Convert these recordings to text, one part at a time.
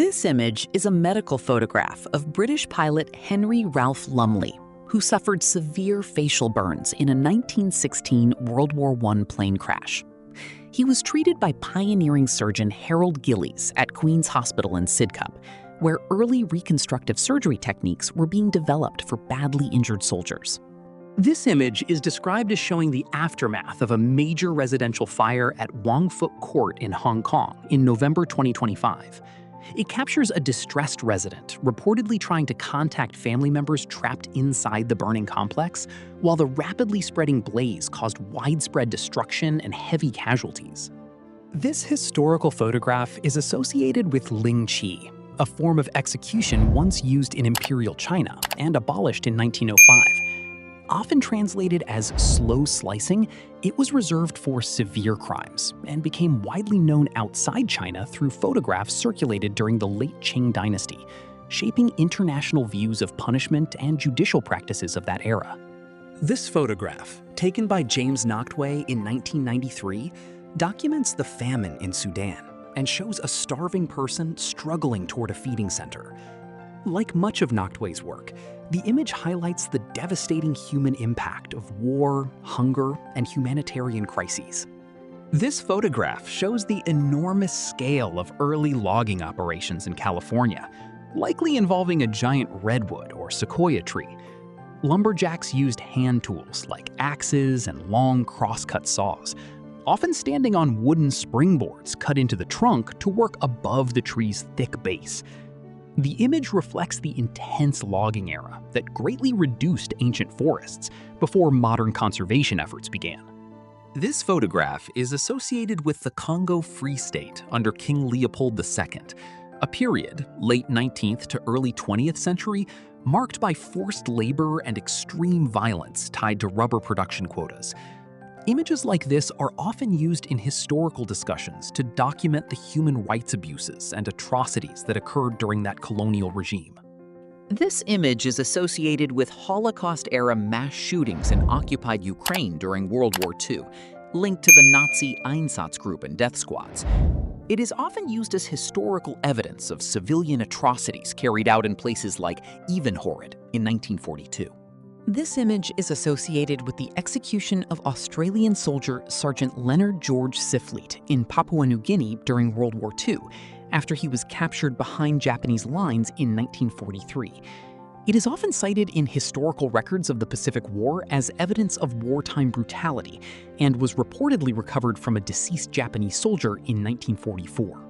This image is a medical photograph of British pilot Henry Ralph Lumley, who suffered severe facial burns in a 1916 World War I plane crash. He was treated by pioneering surgeon Harold Gillies at Queen's Hospital in Sidcup, where early reconstructive surgery techniques were being developed for badly injured soldiers. This image is described as showing the aftermath of a major residential fire at Wong Fuk Court in Hong Kong in November 2025. It captures a distressed resident reportedly trying to contact family members trapped inside the burning complex, while the rapidly spreading blaze caused widespread destruction and heavy casualties. This historical photograph is associated with Ling Chi, a form of execution once used in Imperial China and abolished in 1905. Often translated as slow slicing, it was reserved for severe crimes and became widely known outside China through photographs circulated during the late Qing dynasty, shaping international views of punishment and judicial practices of that era. This photograph, taken by James Nachtwey in 1993, documents the famine in Sudan and shows a starving person struggling toward a feeding center. Like much of Nachtwey's work, the image highlights the devastating human impact of war, hunger, and humanitarian crises. This photograph shows the enormous scale of early logging operations in California, likely involving a giant redwood or sequoia tree. Lumberjacks used hand tools like axes and long crosscut saws, often standing on wooden springboards cut into the trunk to work above the tree's thick base. The image reflects the intense logging era that greatly reduced ancient forests before modern conservation efforts began. This photograph is associated with the Congo Free State under King Leopold II, a period, late 19th to early 20th century, marked by forced labor and extreme violence tied to rubber production quotas. Images like this are often used in historical discussions to document the human rights abuses and atrocities that occurred during that colonial regime. This image is associated with Holocaust-era mass shootings in occupied Ukraine during World War II, linked to the Nazi Einsatzgruppen and death squads. It is often used as historical evidence of civilian atrocities carried out in places like Evenhorod in 1942. This image is associated with the execution of Australian soldier Sergeant Leonard George Siffleit in Papua New Guinea during World War II, after he was captured behind Japanese lines in 1943. It is often cited in historical records of the Pacific War as evidence of wartime brutality, and was reportedly recovered from a deceased Japanese soldier in 1944.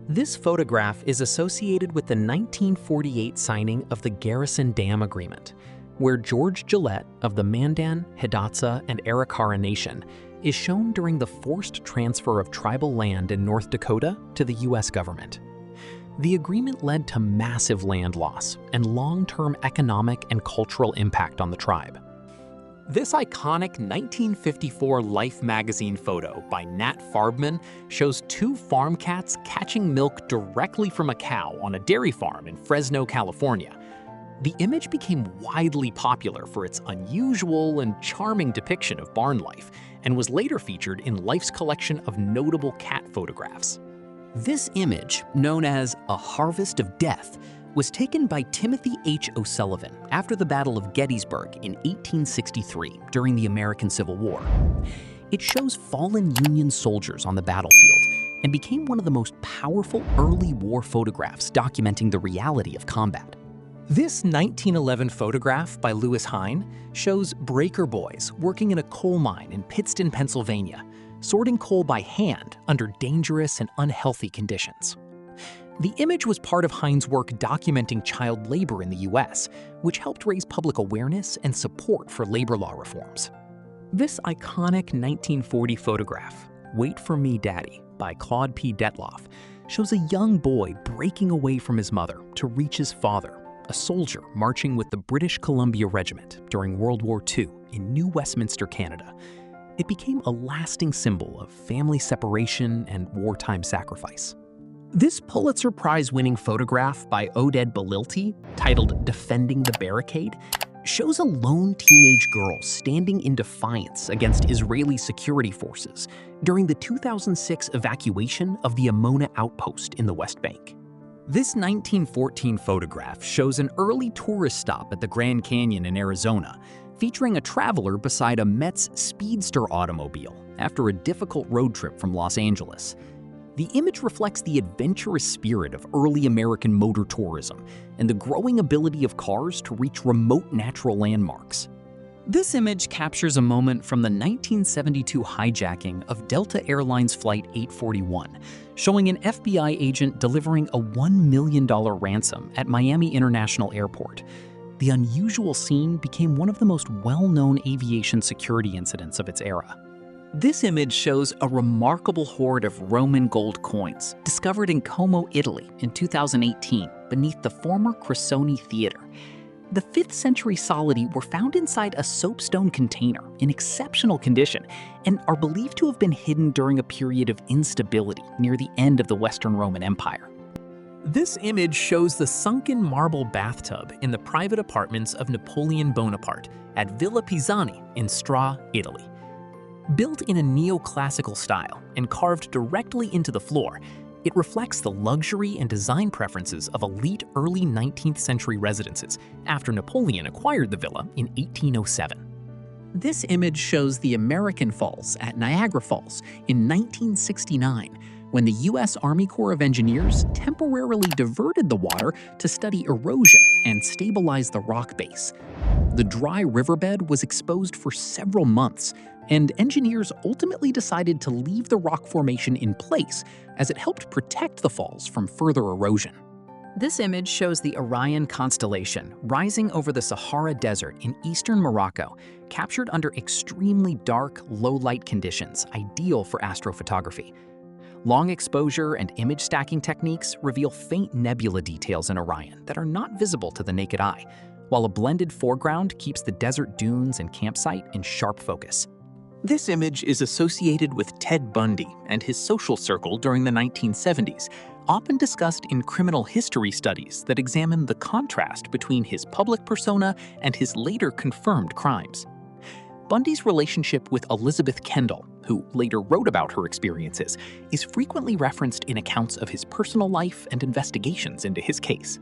This photograph is associated with the 1948 signing of the Garrison Dam Agreement, where George Gillette of the Mandan, Hidatsa, and Arikara Nation is shown during the forced transfer of tribal land in North Dakota to the U.S. government. The agreement led to massive land loss and long-term economic and cultural impact on the tribe. This iconic 1954 Life magazine photo by Nat Farbman shows two farm cats catching milk directly from a cow on a dairy farm in Fresno, California. The image became widely popular for its unusual and charming depiction of barn life, and was later featured in Life's collection of notable cat photographs. This image, known as A Harvest of Death, was taken by Timothy H. O'Sullivan after the Battle of Gettysburg in 1863 during the American Civil War. It shows fallen Union soldiers on the battlefield and became one of the most powerful early war photographs documenting the reality of combat. This 1911 photograph by Lewis Hine shows breaker boys working in a coal mine in Pittston, Pennsylvania, sorting coal by hand under dangerous and unhealthy conditions. The image was part of Hine's work documenting child labor in the US, which helped raise public awareness and support for labor law reforms. This iconic 1940 photograph, Wait for Me, Daddy, by Claude P. Detloff, shows a young boy breaking away from his mother to reach his father, a soldier marching with the British Columbia Regiment during World War II in New Westminster, Canada. It became a lasting symbol of family separation and wartime sacrifice. This Pulitzer Prize-winning photograph by Oded Balilti, titled Defending the Barricade, shows a lone teenage girl standing in defiance against Israeli security forces during the 2006 evacuation of the Amona outpost in the West Bank. This 1914 photograph shows an early tourist stop at the Grand Canyon in Arizona, featuring a traveler beside a Metz Speedster automobile after a difficult road trip from Los Angeles. The image reflects the adventurous spirit of early American motor tourism and the growing ability of cars to reach remote natural landmarks. This image captures a moment from the 1972 hijacking of Delta Airlines Flight 841, showing an FBI agent delivering a $1 million ransom at Miami International Airport. The unusual scene became one of the most well-known aviation security incidents of its era. This image shows a remarkable hoard of Roman gold coins discovered in Como, Italy in 2018 beneath the former Cressoni Theater. The 5th century solidi were found inside a soapstone container in exceptional condition and are believed to have been hidden during a period of instability near the end of the Western Roman Empire. This image shows the sunken marble bathtub in the private apartments of Napoleon Bonaparte at Villa Pisani in Stra, Italy. Built in a neoclassical style and carved directly into the floor, it reflects the luxury and design preferences of elite early 19th century residences after Napoleon acquired the villa in 1807. This image shows the American Falls at Niagara Falls in 1969, when the U.S. Army Corps of Engineers temporarily diverted the water to study erosion and stabilize the rock base. The dry riverbed was exposed for several months, and engineers ultimately decided to leave the rock formation in place as it helped protect the falls from further erosion. This image shows the Orion constellation rising over the Sahara Desert in eastern Morocco, captured under extremely dark, low-light conditions ideal for astrophotography. Long exposure and image stacking techniques reveal faint nebula details in Orion that are not visible to the naked eye, while a blended foreground keeps the desert dunes and campsite in sharp focus. This image is associated with Ted Bundy and his social circle during the 1970s, often discussed in criminal history studies that examine the contrast between his public persona and his later confirmed crimes. Bundy's relationship with Elizabeth Kendall, who later wrote about her experiences, is frequently referenced in accounts of his personal life and investigations into his case.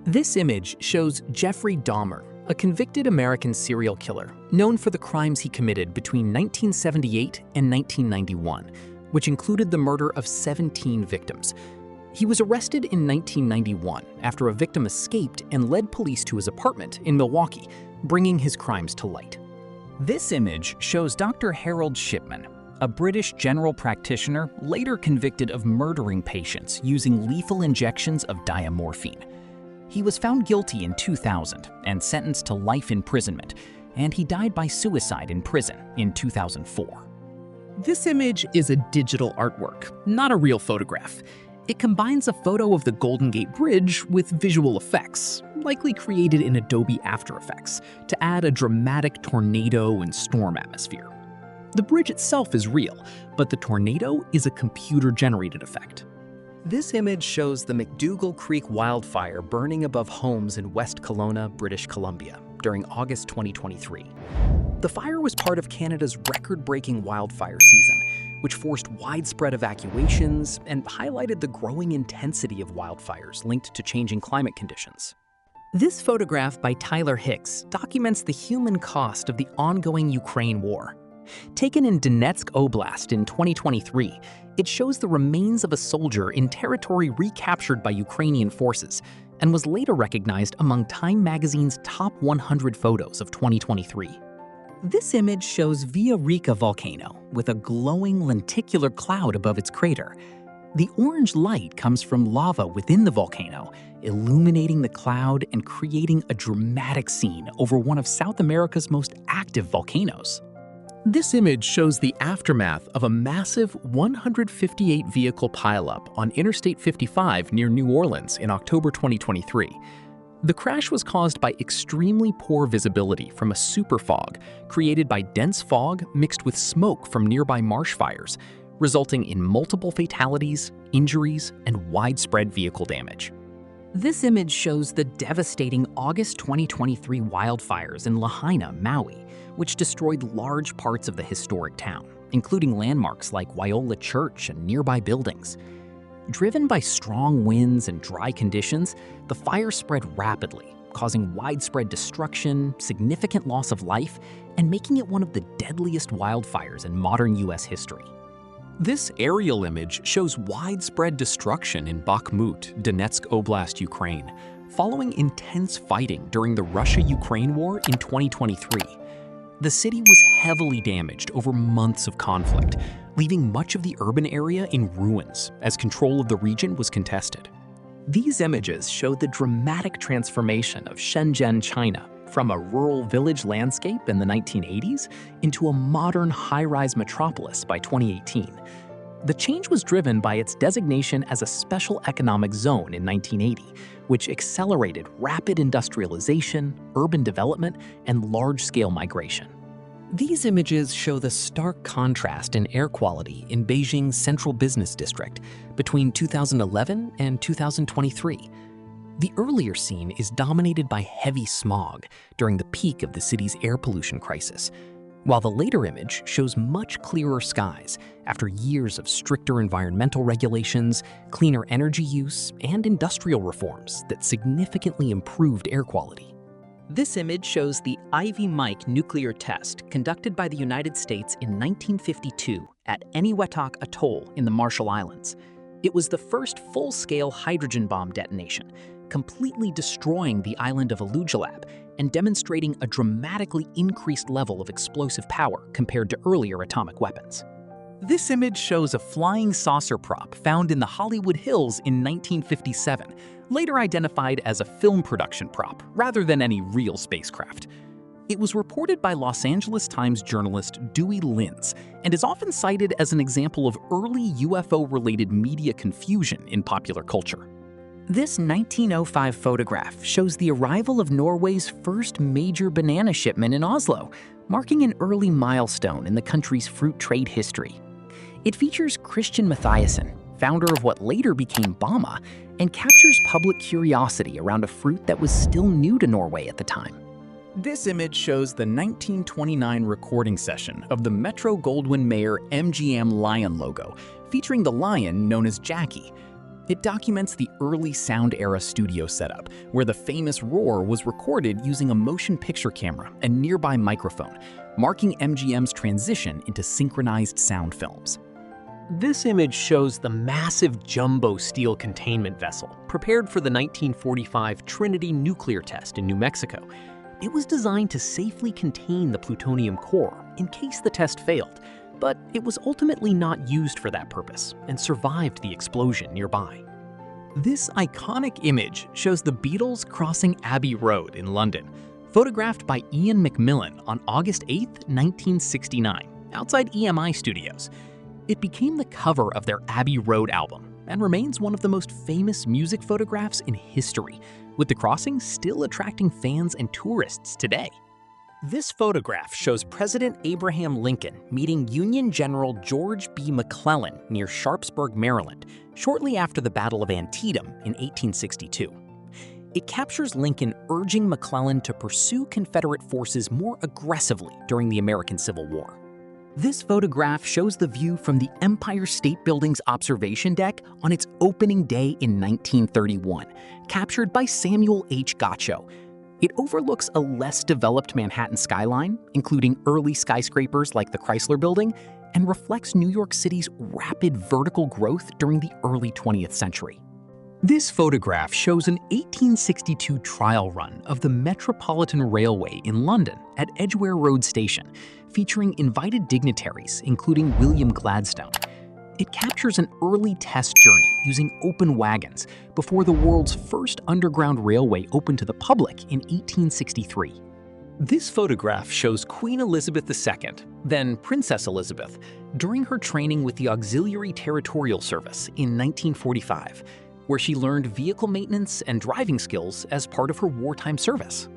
This image shows Jeffrey Dahmer, a convicted American serial killer known for the crimes he committed between 1978 and 1991, which included the murder of 17 victims. He was arrested in 1991 after a victim escaped and led police to his apartment in Milwaukee, bringing his crimes to light. This image shows Dr. Harold Shipman, a British general practitioner later convicted of murdering patients using lethal injections of diamorphine. He was found guilty in 2000 and sentenced to life imprisonment, and he died by suicide in prison in 2004. This image is a digital artwork, not a real photograph. It combines a photo of the Golden Gate Bridge with visual effects, likely created in Adobe After Effects, to add a dramatic tornado and storm atmosphere. The bridge itself is real, but the tornado is a computer-generated effect. This image shows the McDougall Creek wildfire burning above homes in West Kelowna, British Columbia, during August 2023. The fire was part of Canada's record-breaking wildfire season, which forced widespread evacuations and highlighted the growing intensity of wildfires linked to changing climate conditions. This photograph by Tyler Hicks documents the human cost of the ongoing Ukraine war. Taken in Donetsk Oblast in 2023, it shows the remains of a soldier in territory recaptured by Ukrainian forces and was later recognized among Time magazine's top 100 photos of 2023. This image shows Villa Rica volcano with a glowing lenticular cloud above its crater. The orange light comes from lava within the volcano, illuminating the cloud and creating a dramatic scene over one of South America's most active volcanoes. This image shows the aftermath of a massive 158-vehicle pileup on Interstate 55 near New Orleans in October 2023. The crash was caused by extremely poor visibility from a super fog created by dense fog mixed with smoke from nearby marsh fires, resulting in multiple fatalities, injuries, and widespread vehicle damage. This image shows the devastating August 2023 wildfires in Lahaina, Maui, which destroyed large parts of the historic town, including landmarks like Waiola Church and nearby buildings. Driven by strong winds and dry conditions, the fire spread rapidly, causing widespread destruction, significant loss of life, and making it one of the deadliest wildfires in modern US history. This aerial image shows widespread destruction in Bakhmut, Donetsk Oblast, Ukraine, following intense fighting during the Russia-Ukraine war in 2023. The city was heavily damaged over months of conflict, leaving much of the urban area in ruins as control of the region was contested. These images show the dramatic transformation of Shenzhen, China, from a rural village landscape in the 1980s into a modern high-rise metropolis by 2018. The change was driven by its designation as a special economic zone in 1980, which accelerated rapid industrialization, urban development, and large-scale migration. These images show the stark contrast in air quality in Beijing's central business district between 2011 and 2023. The earlier scene is dominated by heavy smog during the peak of the city's air pollution crisis, while the later image shows much clearer skies after years of stricter environmental regulations, cleaner energy use, and industrial reforms that significantly improved air quality. This image shows the Ivy Mike nuclear test conducted by the United States in 1952 at Eniwetok Atoll in the Marshall Islands. It was the first full-scale hydrogen bomb detonation, completely destroying the island of Alujalab and demonstrating a dramatically increased level of explosive power compared to earlier atomic weapons. This image shows a flying saucer prop found in the Hollywood Hills in 1957, later identified as a film production prop rather than any real spacecraft. It was reported by Los Angeles Times journalist Dewey Linz and is often cited as an example of early UFO-related media confusion in popular culture. This 1905 photograph shows the arrival of Norway's first major banana shipment in Oslo, marking an early milestone in the country's fruit trade history. It features Christian Mathiasen, founder of what later became Bama, and captures public curiosity around a fruit that was still new to Norway at the time. This image shows the 1929 recording session of the Metro-Goldwyn-Mayer MGM Lion logo, featuring the lion known as Jackie. It documents the early sound-era studio setup, where the famous roar was recorded using a motion picture camera and nearby microphone, marking MGM's transition into synchronized sound films. This image shows the massive jumbo steel containment vessel prepared for the 1945 Trinity nuclear test in New Mexico. It was designed to safely contain the plutonium core in case the test failed, but it was ultimately not used for that purpose and survived the explosion nearby. This iconic image shows the Beatles crossing Abbey Road in London, photographed by Ian McMillan on August 8, 1969, outside EMI Studios. It became the cover of their Abbey Road album and remains one of the most famous music photographs in history, with the crossing still attracting fans and tourists today. This photograph shows President Abraham Lincoln meeting Union General George B. McClellan near Sharpsburg, Maryland, shortly after the Battle of Antietam in 1862. It captures Lincoln urging McClellan to pursue Confederate forces more aggressively during the American Civil War. This photograph shows the view from the Empire State Building's observation deck on its opening day in 1931, captured by Samuel H. Gotcho. It overlooks a less developed Manhattan skyline, including early skyscrapers like the Chrysler Building, and reflects New York City's rapid vertical growth during the early 20th century. This photograph shows an 1862 trial run of the Metropolitan Railway in London at Edgware Road Station, featuring invited dignitaries, including William Gladstone. It captures an early test journey using open wagons before the world's first underground railway opened to the public in 1863. This photograph shows Queen Elizabeth II, then Princess Elizabeth, during her training with the Auxiliary Territorial Service in 1945, where she learned vehicle maintenance and driving skills as part of her wartime service.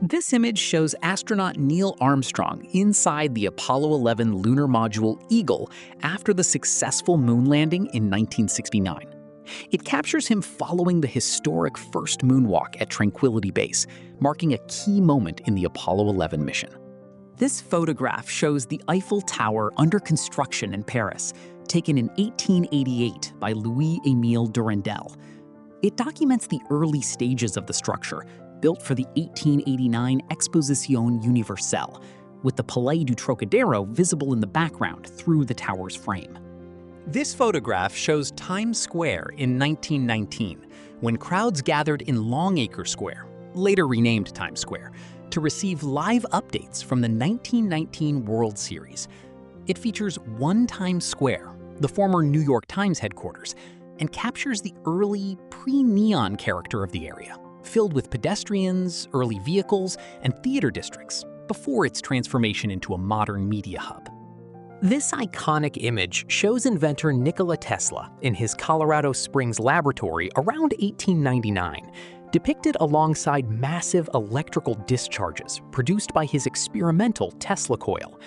This image shows astronaut Neil Armstrong inside the Apollo 11 lunar module Eagle after the successful moon landing in 1969. It captures him following the historic first moonwalk at Tranquility Base, marking a key moment in the Apollo 11 mission. This photograph shows the Eiffel Tower under construction in Paris, taken in 1888 by Louis-Émile Durandal. It documents the early stages of the structure, built for the 1889 Exposition Universelle, with the Palais du Trocadero visible in the background through the tower's frame. This photograph shows Times Square in 1919, when crowds gathered in Longacre Square, later renamed Times Square, to receive live updates from the 1919 World Series. It features One Times Square, the former New York Times headquarters, and captures the early, pre-neon character of the area, filled with pedestrians, early vehicles, and theater districts, before its transformation into a modern media hub. This iconic image shows inventor Nikola Tesla in his Colorado Springs laboratory around 1899, depicted alongside massive electrical discharges produced by his experimental Tesla coil.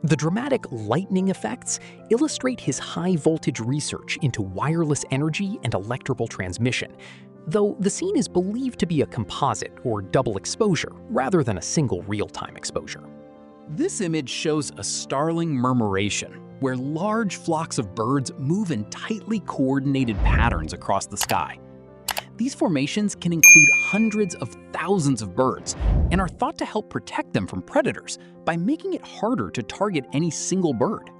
The dramatic lightning effects illustrate his high-voltage research into wireless energy and electrical transmission, though the scene is believed to be a composite or double exposure rather than a single real-time exposure. This image shows a starling murmuration, where large flocks of birds move in tightly coordinated patterns across the sky. These formations can include hundreds of thousands of birds and are thought to help protect them from predators by making it harder to target any single bird.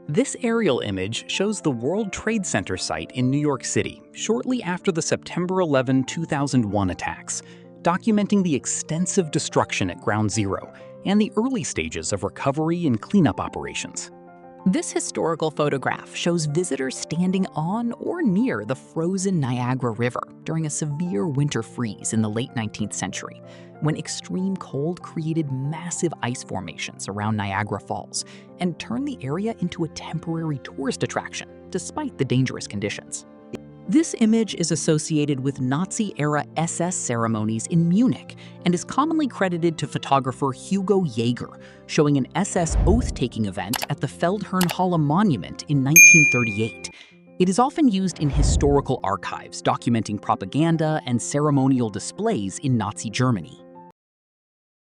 This aerial image shows the World Trade Center site in New York City shortly after the September 11, 2001 attacks, documenting the extensive destruction at Ground Zero and the early stages of recovery and cleanup operations. This historical photograph shows visitors standing on or near the frozen Niagara River during a severe winter freeze in the late 19th century, when extreme cold created massive ice formations around Niagara Falls and turned the area into a temporary tourist attraction, despite the dangerous conditions. This image is associated with Nazi-era SS ceremonies in Munich and is commonly credited to photographer Hugo Jäger, showing an SS oath-taking event at the Feldherrnhalle Monument in 1938. It is often used in historical archives documenting propaganda and ceremonial displays in Nazi Germany.